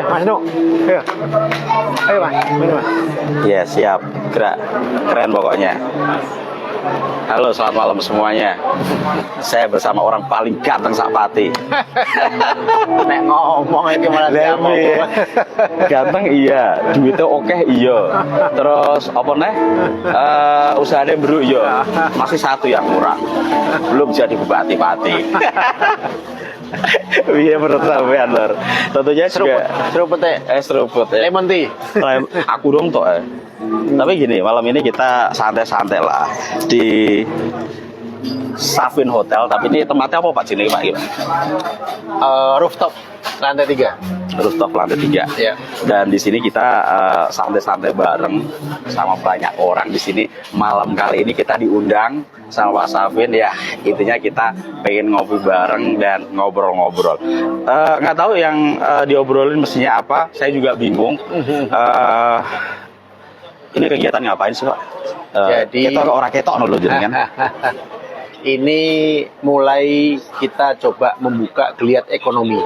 Mas Nu, ayo. Ayo Mas, minum Mas. Ya siap, gerak, keren pokoknya. Halo, selamat malam semuanya. Saya bersama orang paling ganteng Sakpati. Nek ngomong iki malah Lebih ganteng iya, duitnya oke iya. Terus apa nih? Usahanya bro iya. Masih satu yang kurang, belum jadi bupati-pati. Iya menurut sampean lor. Tentunya juga seruput seruput ya. lemon tea. Aku dong toh. Tapi gini, malam ini kita santai-santai lah di Safin Hotel. Tapi ini tempatnya apa Pak Jini Pak? Rooftop lantai 3. Rooftop lantai 3. Ya. Dan di sini kita santai-santai bareng sama banyak orang di sini. Malam kali ini kita diundang sama Pak Safin ya. Intinya kita pengen ngopi bareng dan ngobrol-ngobrol. Nggak tahu yang diobrolin mestinya apa. Saya juga bingung. Ini kegiatan ngapain sih Pak? Jadi ketok orang ketok dulu kan? Ini mulai kita coba membuka geliat ekonomi.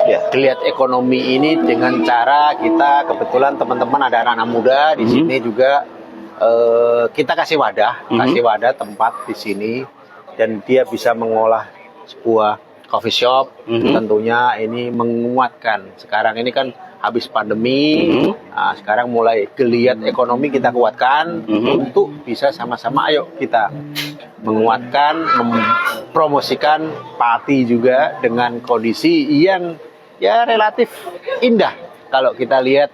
Ya. Geliat ekonomi ini dengan cara kita kebetulan teman-teman ada anak-anak muda di sini juga kita kasih wadah tempat di sini dan dia bisa mengolah sebuah coffee shop. Tentunya ini menguatkan. Sekarang ini kan habis pandemi, nah, sekarang mulai geliat ekonomi kita kuatkan untuk bisa sama-sama ayo kita menguatkan, mempromosikan Pati juga dengan kondisi yang ya relatif indah. Kalau kita lihat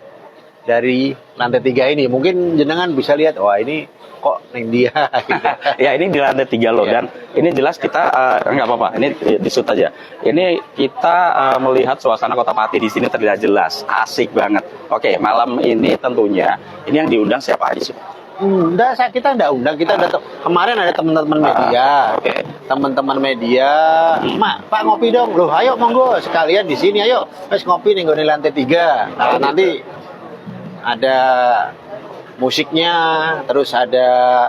dari lantai 3 ini, mungkin jenengan bisa lihat, wah ini kok neng dia gitu. Ya ini di lantai 3 loh Ya. dan ini jelas kita nggak apa-apa, ini disut aja. Ini kita melihat suasana Kota Pati di sini terlihat jelas, asik banget. Oke, malam ini tentunya ini yang diundang siapa aja sih? Kita enggak undang, kita kemarin ada teman-teman media. Oke. Teman-teman media, Mak, Pak ngopi dong. Loh, ayo monggo sekalian di sini ayo. Wes ngopi nih di lantai 3. Nah, nanti ada musiknya, terus ada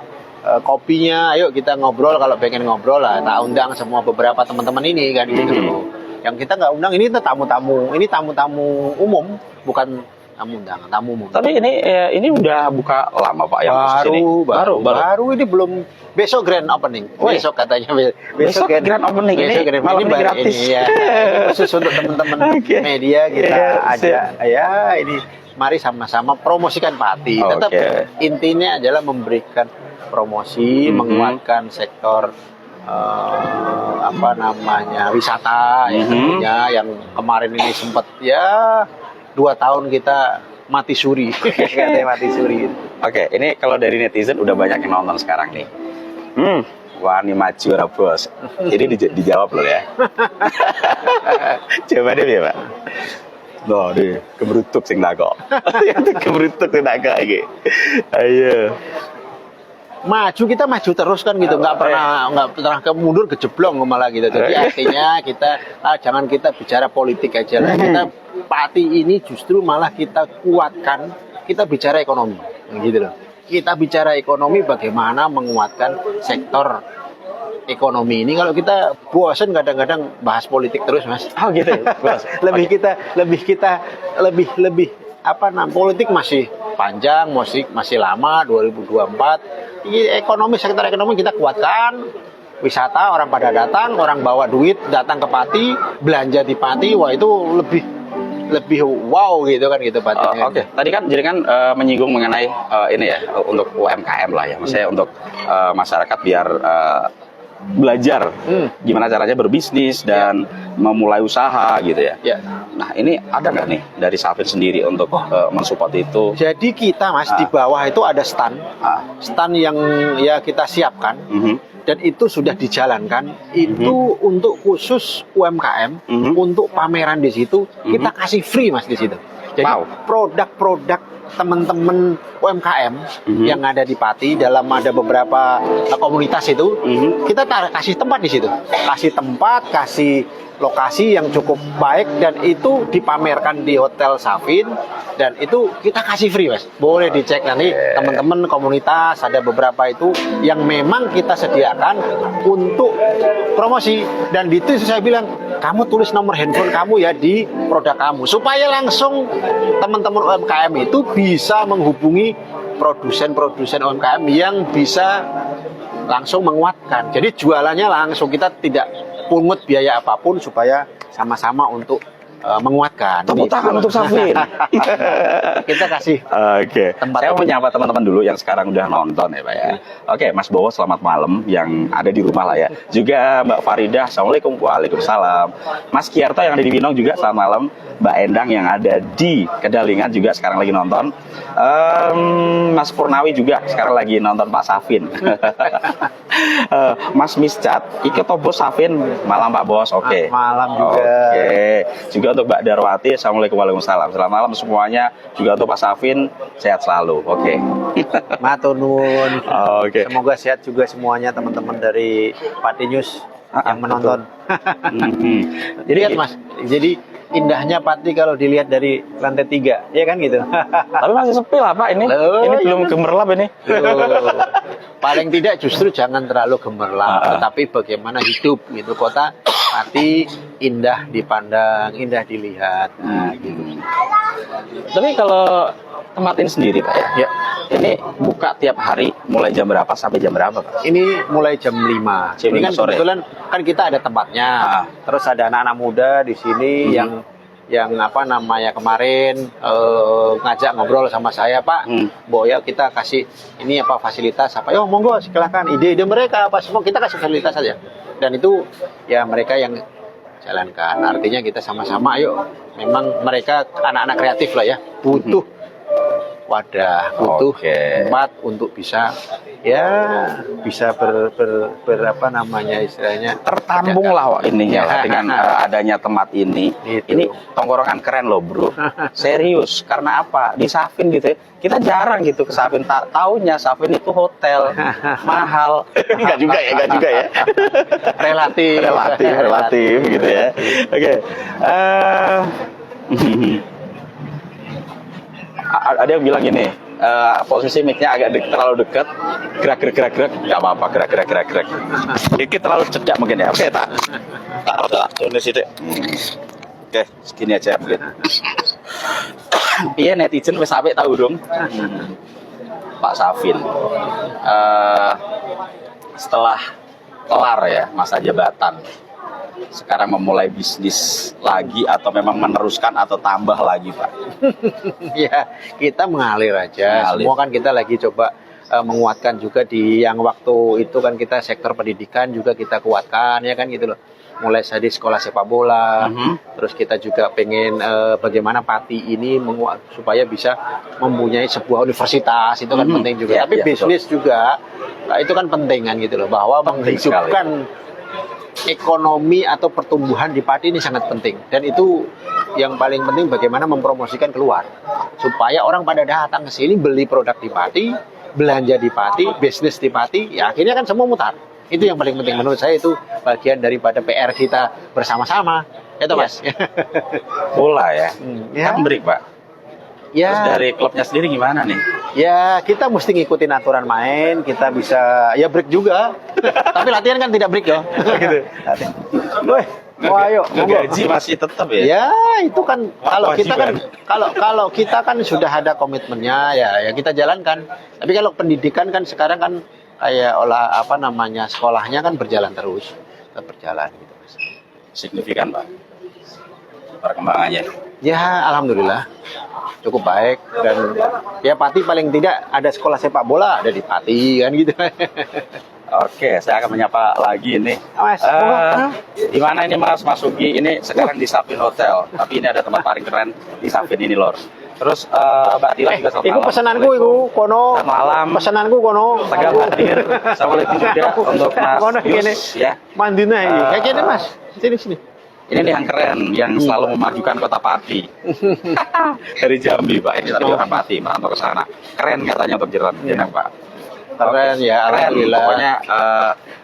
kopinya. Ayo kita ngobrol kalau pengen ngobrol lah. Tak undang semua beberapa teman-teman ini kan gitu. Yang kita nggak undang ini tamu-tamu. Ini tamu-tamu umum, bukan tamu undangan, tamu umum. Tapi ini udah buka lama Pak yang khusus ini? Baru ini belum. Besok grand opening. Besok katanya besok grand opening. Besok ini malam ini gratis. Ini, ya. Khusus untuk teman-teman media kita aja. Ya ini mari sama-sama promosikan Pati. Tetap intinya adalah memberikan promosi, menguatkan sektor wisata ya tentunya yang kemarin ini sempat ya 2 tahun kita mati suri. Katanya mati suri. Oke, ini kalau dari netizen udah banyak yang nonton sekarang nih. Wani maju ora bos. Ini dijawab loh ya. Coba deh ya Pak. Loh, deh, kemerutuk sing takok. Kemerutuk sing takok iki. Ayo. Maju kita maju terus kan gitu, nggak pernah mundur kejeblong malah gitu. Jadi artinya kita jangan kita bicara politik aja lah. Kita Pati ini justru malah kita kuatkan, kita bicara ekonomi, gitu loh. Kita bicara ekonomi bagaimana menguatkan sektor ekonomi ini. Kalau kita bosan kadang-kadang bahas politik terus Mas. Oh gitu. Bos. lebih politik masih panjang, masih lama 2024. Ini sektor ekonomi kita kuatkan. Wisata orang pada datang, orang bawa duit datang ke Pati, belanja di Pati, wah itu lebih wow gitu kan gitu Pati. Oke. Tadi kan jadi kan menyinggung mengenai ini ya untuk UMKM lah ya. Maksudnya untuk masyarakat biar belajar gimana caranya berbisnis dan memulai usaha gitu ya. Nah ini ada nggak nih dari Safin sendiri untuk mensupport itu? Jadi kita Mas di bawah itu ada stand yang ya kita siapkan dan itu sudah dijalankan. Itu untuk khusus UMKM, untuk pameran di situ kita kasih free Mas di situ. Jadi produk-produk teman-teman UMKM yang ada di Pati dalam ada beberapa komunitas itu kita kasih tempat di situ, kasih lokasi yang cukup baik dan itu dipamerkan di Hotel Safin dan itu kita kasih free Mas. Boleh dicek nanti teman-teman komunitas ada beberapa itu yang memang kita sediakan untuk promosi dan itu saya bilang kamu tulis nomor handphone kamu ya di produk kamu, supaya langsung teman-teman UMKM itu bisa menghubungi produsen-produsen UMKM yang bisa langsung menguatkan. Jadi jualannya langsung, kita tidak pungut biaya apapun supaya sama-sama untuk menguatkan. Tepuk tangan untuk Safin. Kita kasih Oke. tempat. Saya mau menyapa teman-teman dulu yang sekarang udah nonton ya Pak ya. Oke, Mas Bowo selamat malam yang ada di rumah lah ya. Juga Mbak Faridah, Assalamualaikum. Waalaikumsalam. Mas Kiarto yang ada di Binong juga selamat malam. Mbak Endang yang ada di Kedalingan juga sekarang lagi nonton. Mas Purnawi juga sekarang lagi nonton Pak Safin. Mas Miscat, ikut tobo Safin malam Pak Bos. Oke. Malam juga. Oke. Juga untuk Mbak Darwati, Assalamualaikum. Waalaikumsalam. Selamat malam semuanya. Juga untuk Pak Safin, sehat selalu. Oke. Matur nuwun. Oke. Semoga sehat juga semuanya teman-teman dari Pati News yang menonton. Jadi kan Mas, jadi indahnya Pati kalau dilihat dari lantai 3, ya kan gitu. Tapi masih sepi lah Pak ini. Loh, Ini iya. belum gemerlap ini. Loh, paling tidak justru jangan terlalu gemerlap, tetapi bagaimana hidup gitu, kota Pati indah dipandang, indah dilihat. Nah, gitu. Tapi kalau tempat ini sendiri Pak ya, Ya, ini buka tiap hari mulai jam berapa sampai jam berapa Pak? ini mulai jam 5. Jam Ini 5 kan sore. kebetulan kan kita ada tempatnya. Terus ada anak-anak muda di sini yang apa namanya kemarin ngajak ngobrol sama saya, Pak. Boya kita kasih ini apa fasilitas apa? Yo monggo silakan, ide-ide mereka apa semua kita kasih fasilitas saja. Dan itu ya mereka yang jalankan. Artinya kita sama-sama ayo. Memang mereka anak-anak kreatif lah ya, butuh wadah, butuh tempat untuk bisa bisa berapa namanya istilahnya Tertambung lah ini ya dengan adanya tempat ini. Gitu. Ini tongkrongan keren loh bro. Serius, karena apa? Di Safin gitu ya. Kita jarang gitu ke Safin. Taunya Safin itu hotel mahal. Enggak juga ya. Relatif gitu ya. Oke. Ada yang bilang gini, posisi mic-nya agak terlalu dekat, gerak, nggak apa-apa, gerak. Dikit terlalu cedak mungkin ya. Oke, tak turun di situ. Oke, segini aja mungkin. Iya, netizen wis sampai tahu dong. Pak Safin, setelah kelar ya masa jabatan, sekarang memulai bisnis lagi atau memang meneruskan atau tambah lagi Pak? Ya, kita mengalir aja. Semua kan kita lagi coba menguatkan juga di yang waktu itu kan kita sektor pendidikan juga kita kuatkan ya kan gitu loh. Mulai dari sekolah sepak bola, terus kita juga pengen bagaimana Pati ini supaya bisa mempunyai sebuah universitas, itu kan penting juga. Tapi bisnis juga itu kan penting kan gitu loh, bahwa menghidupkan ekonomi atau pertumbuhan di Pati ini sangat penting, dan itu yang paling penting bagaimana mempromosikan keluar supaya orang pada datang ke sini beli produk di Pati, belanja di Pati, bisnis di Pati, ya akhirnya kan semua mutar. Itu yang paling penting menurut saya, itu bagian daripada PR kita bersama-sama. Itu Mas. Bola ya. Ya. Kan break Pak. Ya. Terus dari klubnya sendiri gimana nih? Ya, kita mesti ngikutin aturan main, kita bisa ya break juga. Tapi latihan kan tidak break loh. Gitu. Woi, ayo. Gaji masih tetap ya? Ya, itu kan kalau kita kan kalau kita kan sudah ada komitmennya ya kita jalankan. Tapi kalau pendidikan kan sekarang kan kayak sekolahnya kan berjalan terus, tetap berjalan gitu Mas. Signifikan Pak perkembangannya? Ya, alhamdulillah cukup baik, dan ya Pati paling tidak ada sekolah sepak bola ada di Pati kan gitu. Oke, saya akan menyapa lagi ini. Mas, di mana ini Mas Masuki? Ini sekarang di Safin Hotel, tapi ini ada tempat paling keren di Safin ini lor. Terus Mbak Tila juga selamat malam. Iku pesananku iku kono. Selamat malam. Pesananku kono. Tegap hadir. Assalamualaikum juga untuk Mas Kono gini. Yus ya. Mandina iki. Kayak gini Mas. Sini. Ini nih yang keren, yang selalu memajukan kota Pati. Dari Jambi Pak, ini tapi orang Pati, merantau ke sana. Keren katanya untuk jalan Pak. Keren ya, alhamdulillah. Pokoknya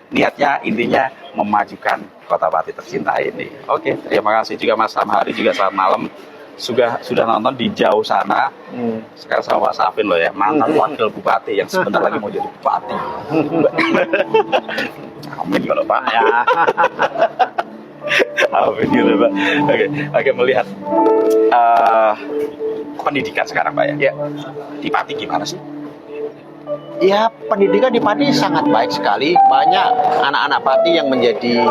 niatnya intinya memajukan kota Pati tercinta ini. Oke, terima kasih juga Mas Samhari juga selamat malam. Sudah nonton di jauh sana. Sekarang sama Pak Safin loh ya, mantan wakil bupati yang sebentar lagi mau jadi bupati. Amin kalau Pak. Ya. Amin gitu Pak. Oke melihat pendidikan sekarang Pak ya. Ya. Di Pati gimana sih? Ya, pendidikan di Pati sangat baik sekali. Banyak anak-anak Pati yang menjadi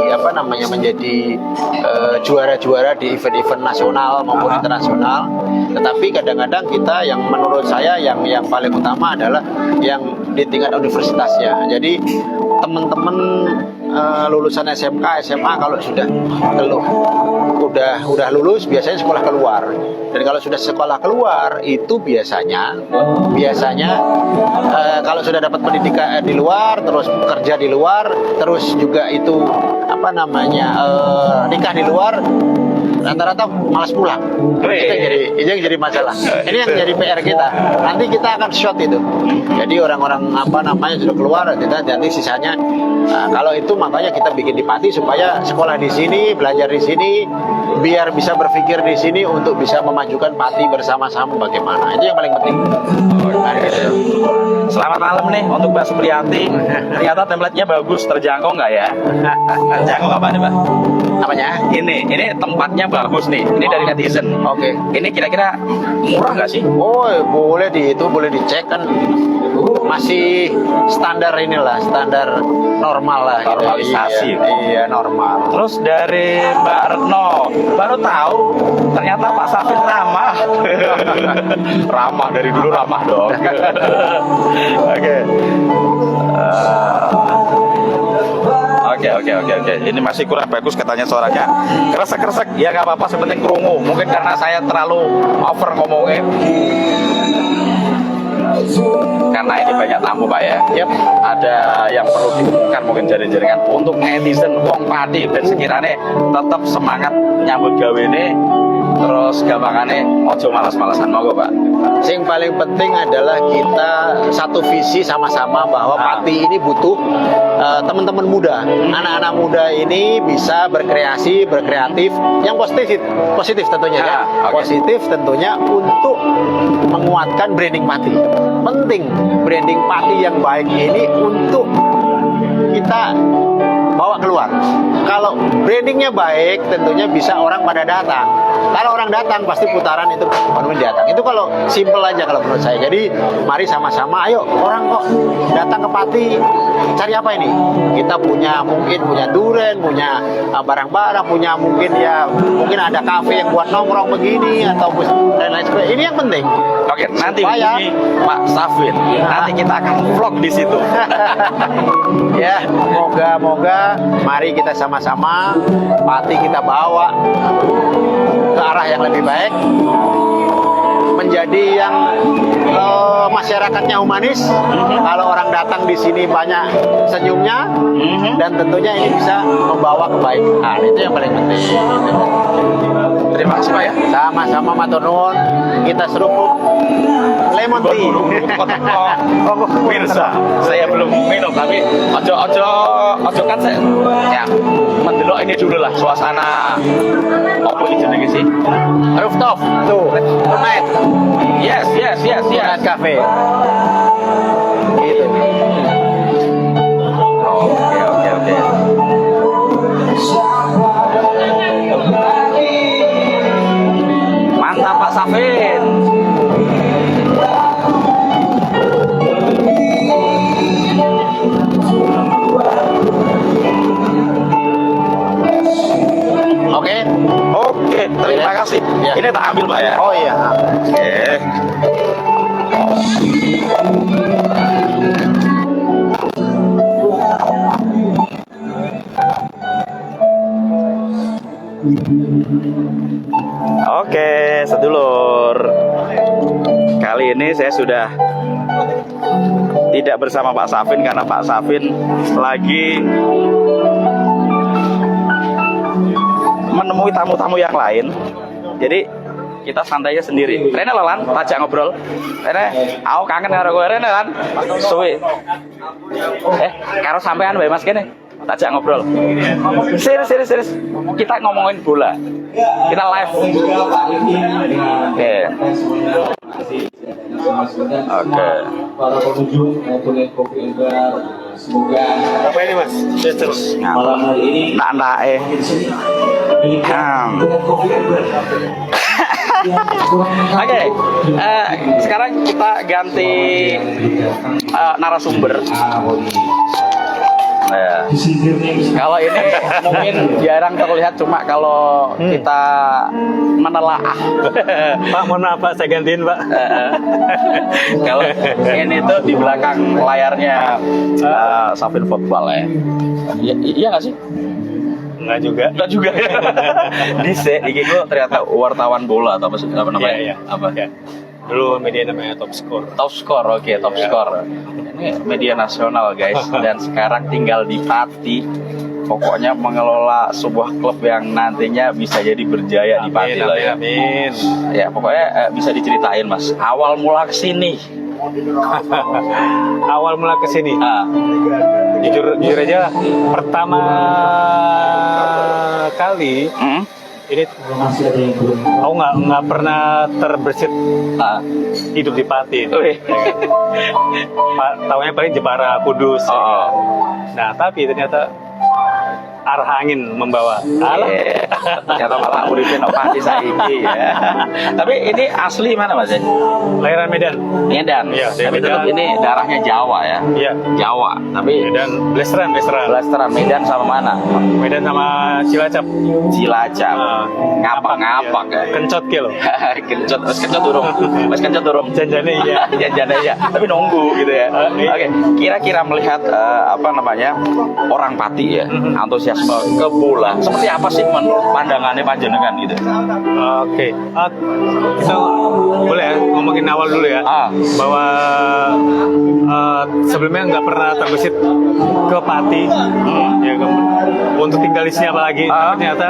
juara-juara di event-event nasional maupun internasional. Tetapi kadang-kadang kita yang menurut saya yang paling utama adalah yang di tingkat universitasnya. Jadi teman-teman lulusan SMK, SMA kalau sudah lulus biasanya sekolah keluar. Dan kalau sudah sekolah keluar itu biasanya kalau sudah dapat pendidikan di luar, terus kerja di luar, terus juga itu nikah di luar, rata-rata malas pulang. Itu yang jadi masalah. Ini yang jadi PR kita. Nanti kita akan short itu. Jadi orang-orang sudah keluar, kita nanti sisanya. Kalau itu makanya kita bikin di Pati supaya sekolah di sini, belajar di sini, biar bisa berpikir di sini untuk bisa memajukan Pati bersama-sama bagaimana. Itu yang paling penting. Selamat malam nih untuk Mbak Supriyati. Ternyata template-nya bagus, terjangkau nggak ya? Terjangkau apa nih Mbak? Apanya? Ini tempatnya bagus nih. Ini dari netizen. Oke. Ini kira-kira murah nggak sih? Oh, boleh dicek kan, masih standar standar normal lah. Normalisasi. Gitu. Iya, normal. Terus dari Mbak Retno, baru tahu ternyata Pak Safin ramah. Ramah dari dulu ramah dong. Oke. Ini masih kurang bagus katanya suaranya. Kresek-kresek, ya nggak apa-apa, sepenting kerungu. Mungkin karena saya terlalu over ngomongin. Karena ini banyak tamu Pak ya. Yep. Ada yang perlu diumumkan mungkin jaring-jaringan untuk netizen wong Pati dan sekiranya tetap semangat nyambut gawe ini. Terus gampangannya ojo malas-malasan, monggo Pak. Yang paling penting adalah kita satu visi sama-sama bahwa Pati ini butuh teman-teman muda, anak-anak muda ini bisa berkreasi, berkreatif, yang positif tentunya ya, positif tentunya untuk menguatkan branding Pati. Penting branding Pati yang baik ini untuk kita bawa keluar. Kalau brandingnya baik, tentunya bisa orang pada datang. Kalau orang datang, pasti putaran itu penuh datang. Itu kalau simple aja kalau menurut saya. Jadi mari sama-sama, ayo orang kok datang ke Pati, cari apa ini? Kita mungkin punya duren, punya barang-barang, punya mungkin ada kafe yang buat nongkrong begini atau dan lain sebagainya. Ini yang penting. Oke, nanti hubungi Pak Safin. Nanti kita akan vlog di situ. Ya, moga mari kita sama-sama Pati kita bawa ke arah yang lebih baik, menjadi yang masyarakatnya humanis. Kalau orang datang di sini banyak senyumnya, dan tentunya ini bisa membawa kebaikan. Itu yang paling penting. Terima kasih Pak ya. Sama-sama matur nuwun. Kita seruput lemon tea. Mirsa, saya belum minum tapi ojo kan saya ya mendelok ini dulu lah suasana apa ini jenenge sih? Rooftop tuh, tonight. Yes. Tonight cafe. Gitu. Oke. Mantap Pak Safin. Oke, terima kasih. Ya. Ini tak ambil Pak ya. Oh iya. Oke. Oke, sedulur. Kali ini saya sudah tidak bersama Pak Safin karena Pak Safin lagi menemui tamu-tamu yang lain. Jadi kita santai aja sendiri. Rene Lan, tajak ngobrol. Rene, aku kangen karo kowe Rene Lan. Suwe. Karo sampean wae Mas kene. Tajak ngobrol. Serius. Kita ngomongin bola. Kita live. Oke. Oke. Para pengunjung maupun Kopi Ember, semoga Apa ini Mas? Terus. malam hari ini Nah, dengan Kopi Ember. Oke, sekarang kita ganti narasumber. Ya. Kalau ini mungkin jarang terlihat, cuma kalau kita menelaah. Pak, mohon maaf Pak, saya gantiin Pak. Kalau ini tuh di belakang layarnya Safin Football ya. Iya nggak sih? Enggak juga. Enggak juga ya. Di gue ternyata wartawan bola atau apa namanya? Iya. Apa? Ya. Dulu media namanya Top Score. Top Score, oke, Top Score. Ini media nasional guys, dan sekarang tinggal di Pati. Pokoknya mengelola sebuah klub yang nantinya bisa jadi berjaya di Pati lah ya. Amin. Ya pokoknya bisa diceritain Mas, awal mula kesini. Awal mula ke sini. Ah, Jujur aja, pertama kali ini Masih ada yang belum. aku nggak pernah terbersit ah. hidup di Pati. Wih. Taunya paling Jepara, Kudus. ya Oh. kan? Nah, tapi ternyata arah angin membawa. Alah. Iya. Ternyata malah uripin Pati saiki ya. Tapi ini asli mana Mas? Lahiran Medan. Medan. Iya, dari Tapi tetap Medan. ini darahnya Jawa ya. Iya. Jawa. Tapi Medan, Blasteran. Blasteran Medan sama mana? Medan sama Cilacap. Cilacap. Ah, Ngapak-ngapak ya. Kencot ke lo. Kencot durung. Mas kencot durung. Janjane iya. Janjane ya. Tapi nunggu gitu ya. Iya. Oke, kira-kira melihat apa namanya? Orang Pati ya, antusiasme ke bola. Seperti apa sih pandangannya panjenengan gitu? Oke. Kita boleh ya ngomongin awal dulu ya. Ah. Bahwa sebelumnya nggak pernah terbesit ke Pati. Ya, untuk tinggal di sini apalagi. Tapi ternyata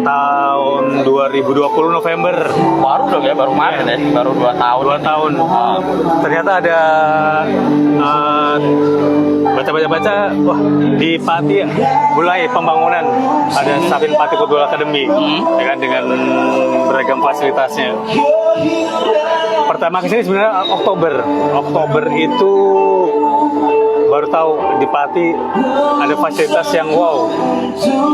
tahun 2020 November. Baru dong ya, baru kemarin ya, baru 2 tahun. 2 tahun. Ternyata ada baca-baca, wah di Pati mulai pembangunan, ada Safin Pati Football Academy, ya kan, dengan beragam fasilitasnya. Pertama kesini sebenarnya Oktober itu baru tahu di Pati ada fasilitas yang wow,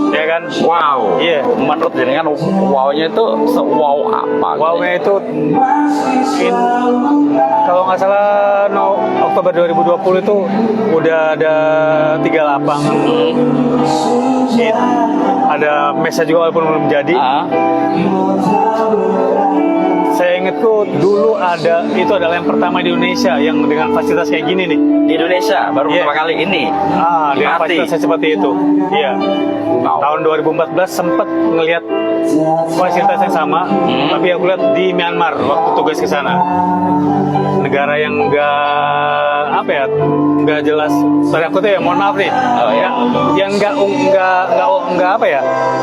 ya kan? Wow. Iya. Menurut jenengan wow-nya itu se-wow apa? Wow-nya itu kalau nggak salah Oktober 2020 itu udah ada 3 lapangan. Ada mesnya juga walaupun belum jadi. Saya ingat tuh dulu itu adalah yang pertama di Indonesia yang dengan fasilitas kayak gini nih. Di Indonesia baru Iya. pertama kali ini. Di Dengan Pati. fasilitas seperti itu. Iya. Wow. Tahun 2014 sempat ngelihat fasilitas yang sama, tapi aku lihat di Myanmar waktu tugas ke sana. Negara yang nggak jelas. Sorry aku tuh ya, mohon maaf nih. Oh, iya. Yang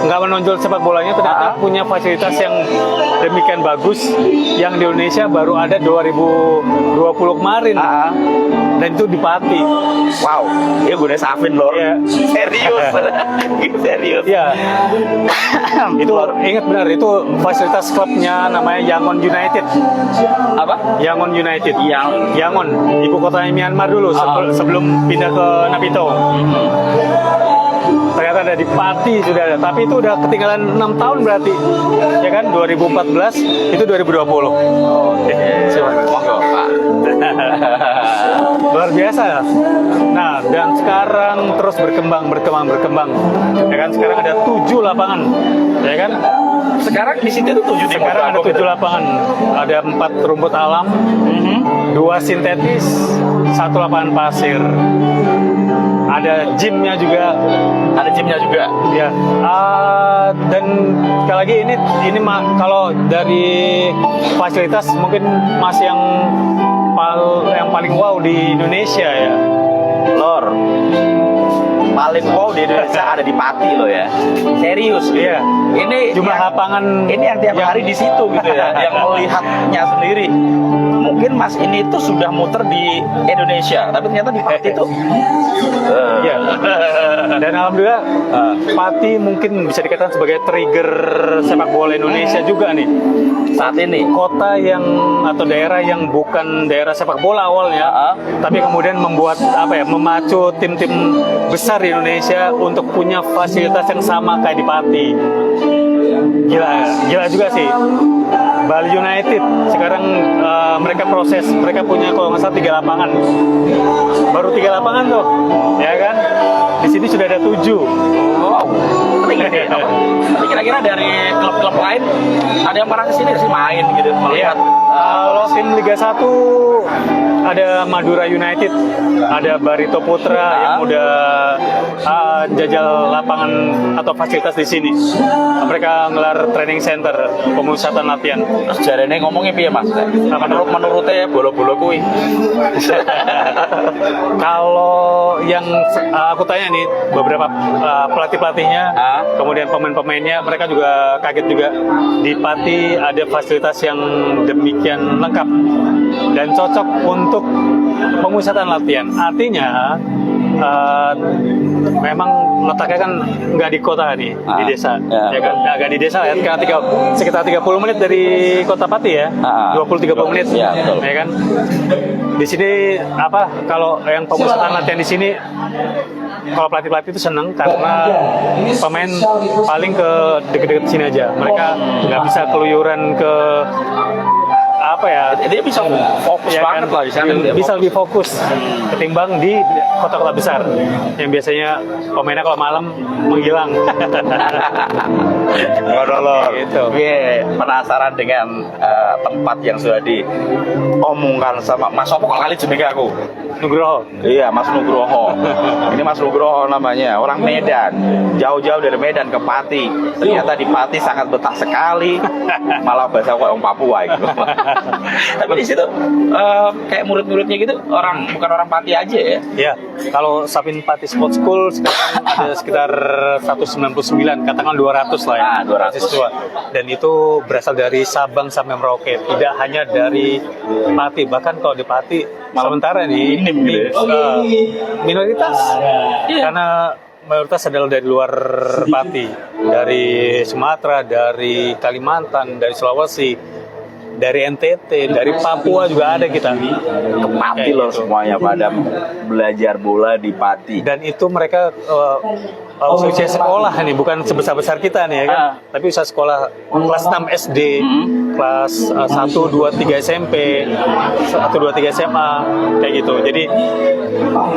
nggak menonjol sepak bolanya ternyata punya fasilitas yang demikian bagus yang di Indonesia baru ada 2020 kemarin. Dan itu di Pati. Wow, ya gue udah Safin loh. Iya. Serius. Serius. Iya. Itu ingat benar, itu fasilitas klubnya namanya Yangon United. Apa? Yangon United. Yangon, ibu kotanya Myanmar dulu sebelum pindah ke Naypyidaw. Ternyata ada di Pati sudah ada, tapi itu udah ketinggalan 6 tahun berarti. Ya kan, 2014 itu 2020. Monggo, Pak. Luar biasa. Nah, dan sekarang terus berkembang. Ya kan, sekarang ada 7 lapangan. Ya kan? Sekarang di situ tuh 7 Sekarang ada 7 lapangan. Ada 4 rumput alam, 2 sintetis, 1 lapangan pasir. Ada gymnya juga. Ya. Dan sekali lagi ini kalau dari fasilitas mungkin masih yang paling wow di Indonesia ya. Lor. Paling wow di Indonesia ada di Pati loh ya. Serius. Iya. Ini Jumlah yang- lapangan Ini yang tiap hari di situ gitu ya, yang melihatnya sendiri. mungkin Mas ini tuh sudah muter di Indonesia, tapi ternyata di Pati itu Iya. Dan alhamdulillah Pati mungkin bisa dikatakan sebagai trigger sepak bola Indonesia juga nih. saat ini. Kota yang atau daerah yang bukan daerah sepak bola awalnya, tapi kemudian membuat memacu tim-tim besar di Indonesia untuk punya fasilitas yang sama kayak di Pati. Gila juga sih. Bali United sekarang mereka punya kalau nggak salah 3 lapangan, baru 3 lapangan tuh, ya kan? Di sini sudah ada 7. Wow. Tapi kira-kira dari klub-klub lain ada yang pernah kesini sih main gitu melihat. Kalau tim Liga 1 ada Madura United, ada Barito Putra yang udah jajal lapangan atau fasilitas di sini. Mereka ngelar training center, pemusatan latihan. Terus jarene ngomongnya piye Mas? Menurutnya bolo-bolo kui. Kalau yang aku tanya nih beberapa pelatih-pelatihnya, kemudian pemain-pemainnya, mereka juga kaget juga di Pati ada fasilitas yang demikian lengkap dan cocok untuk pemusatan latihan. Artinya memang letaknya kan nggak di kota nih, di desa, ya kan? Nggak di desa ya, karena sekitar 30 menit dari kota Pati ya, 20-30 menit, ya, betul. ya kan? Di sini kalau yang pemusatan latihan di sini, kalau pelatih itu seneng karena pemain paling ke deket-deket sini aja, mereka nggak bisa keluyuran ke Dia bisa fokus ya banget kan? lah di sana. Bisa lebih fokus ketimbang di kota-kota besar yang biasanya pemainnya kalau malam menghilang. Gitu. Gue penasaran dengan tempat yang sudah diomongkan sama Mas Sopo kali jenenge aku. Nugroho. Iya, Mas Nugroho. Ini Mas Nugroho namanya, orang Medan. Jauh-jauh dari Medan ke Pati. Ternyata di Pati sangat betah sekali. Malah bahasa orang Papua gitu. Tapi di situ kayak murid-muridnya gitu bukan orang Pati aja ya. Ya, kalau Sapin Pati Sport School sekarang ada sekitar 199, katakan 200 lah ya. 200 siswa. Dan itu berasal dari Sabang sampai Merauke, tidak hanya dari Pati. Bahkan kalau di Pati sementara nih minoritas, karena mayoritas adalah dari luar Pati, dari Sumatera, dari Kalimantan, dari Sulawesi, dari NTT, dari Papua juga ada kita. Ke Pati loh semuanya pada belajar bola di Pati. Dan itu mereka usia sekolah nih, bukan sebesar-besar kita nih ya kan. Tapi usia sekolah kelas 6 SD, kelas 1, 2, 3 SMP, 1, 2, 3 SMA, kayak gitu. Jadi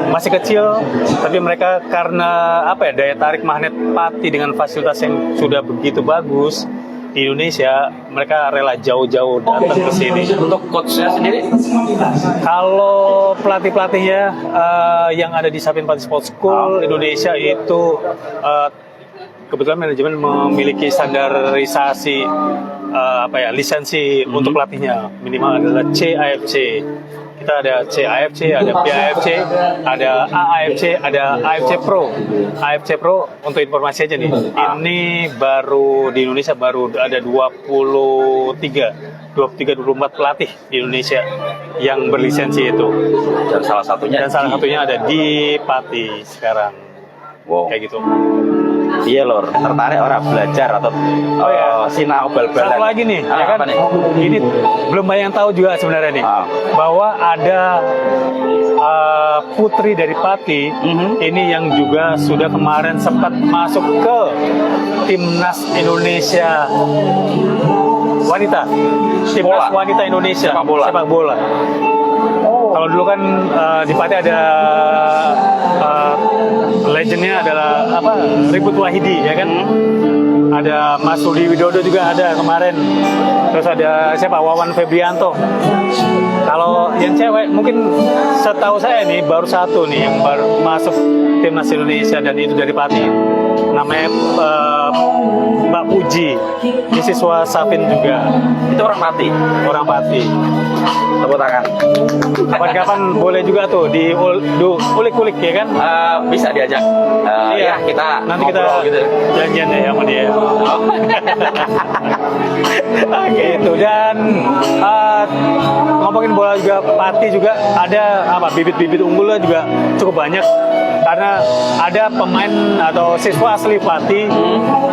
masih kecil, tapi mereka karena daya tarik magnet Pati dengan fasilitas yang sudah begitu bagus di Indonesia, mereka rela jauh-jauh datang ke sini. Untuk coachnya sendiri? Kalau pelatih-pelatihnya yang ada di Sapin Pati Sport School Indonesia itu kebetulan manajemen memiliki standarisasi lisensi untuk pelatihnya, minimal adalah CAFC. Kita ada CAFC, ada PAFC, ada AAFC, ada AFC Pro. AFC Pro untuk informasi aja nih, ini baru di Indonesia baru ada 24 pelatih di Indonesia yang berlisensi itu. Dan salah satunya ada di Pati sekarang. Wow. Kayak gitu. Iya lor, tertarik orang belajar atau sinau bal-balan. Satu lagi nih, ya kan? Ini belum banyak yang tahu juga sebenarnya nih, bahwa ada putri dari Pati ini yang juga sudah kemarin sempat masuk ke timnas Indonesia wanita, timnas wanita Indonesia sepak bola. Kalau dulu kan di Pati ada legendnya adalah Ribut Wahidi ya kan. Ada Mas Rudi Widodo juga ada kemarin. Terus ada Wawan Febrianto. Kalau yang cewek mungkin setahu saya nih baru satu nih yang baru masuk timnas Indonesia dan itu dari Pati. Namanya Mbak Puji. Ini siswa Sapin juga. Itu orang Pati. Orang Pati. Tepuk tangan. Kapan-kapan boleh juga tuh ulik-ulik ya kan? Bisa diajak. Iya, kita nanti kita gitu. janjian deh sama dia. Gitu. Dan ngomongin bola juga, Pati juga ada apa bibit-bibit unggulnya juga cukup banyak karena ada pemain atau siswa asli Pati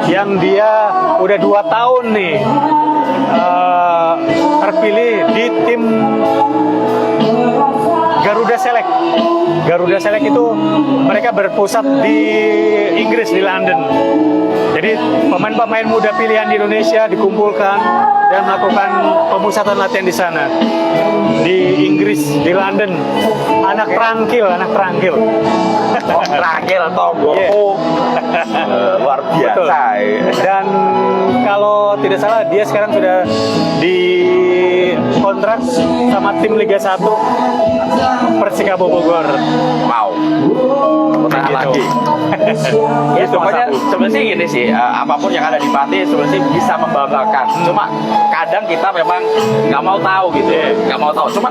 yang dia udah 2 tahun nih terpilih di tim Garuda Select. Garuda Select itu mereka berpusat di Inggris, di London. Jadi pemain-pemain muda pilihan di Indonesia dikumpulkan dan melakukan pemusatan latihan di sana. Di Inggris, di London. Anak terangkil. Terakhir Tonggo. Iya. Luar biasa. Dan kalau tidak salah dia sekarang sudah di kontrak sama tim Liga 1 Persikabo Bogor. Mau. Tahan lagi. Ya pokoknya sebenarnya gini sih, apapun yang ada di Pati sebenarnya bisa membanggakan. Cuma kadang kita memang nggak mau tahu gitu, nggak mau tahu. Cuma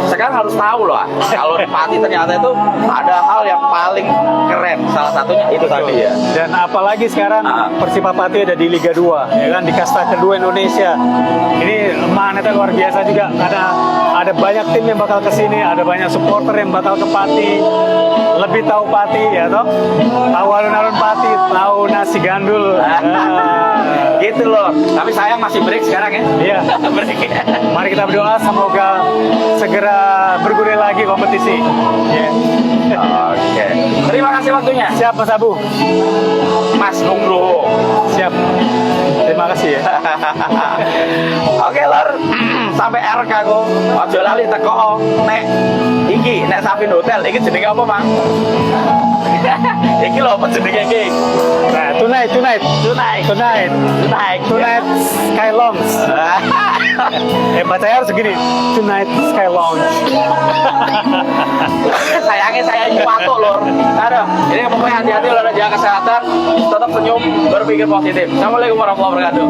sekarang harus tahu loh, kalau di Pati ternyata itu ada hal yang paling keren. Salah satunya itu tadi ya. Dan apalagi sekarang Persipa Pati ada di Liga 2, ya kan, di kasta kedua Indonesia. Ini magnetnya luar biasa juga karena ada banyak tim yang bakal ke sini, ada banyak supporter yang bakal ke Pati. Lebih tahu Pati ya toh, tahu alun-alun Pati, tahu nasi gandul. Gitu loh. Tapi sayang masih break sekarang ya. Iya. Break. Mari kita berdoa semoga segera bergulir lagi kompetisi. Ya. Oke. Terima kasih waktunya, Siap Mas Abu. Mas Nugroho. Siap. Terima kasih ya. Oke lor, sampai RK kok. Ojo lali teko nek iki nek Sapin Hotel iki jenenge apa, Mang? Iki lho apa jenenge iki? Nah, tonight Sky Lounge. Bacanya harus segini. Tonight Sky Lounge. Sayangnya saya nyuatu lor. Aduh, ini pokoknya hati-hati loh, jaga kesehatan, tetap senyum, berpikir positif. Assalamualaikum warahmatullahi wabarakatuh.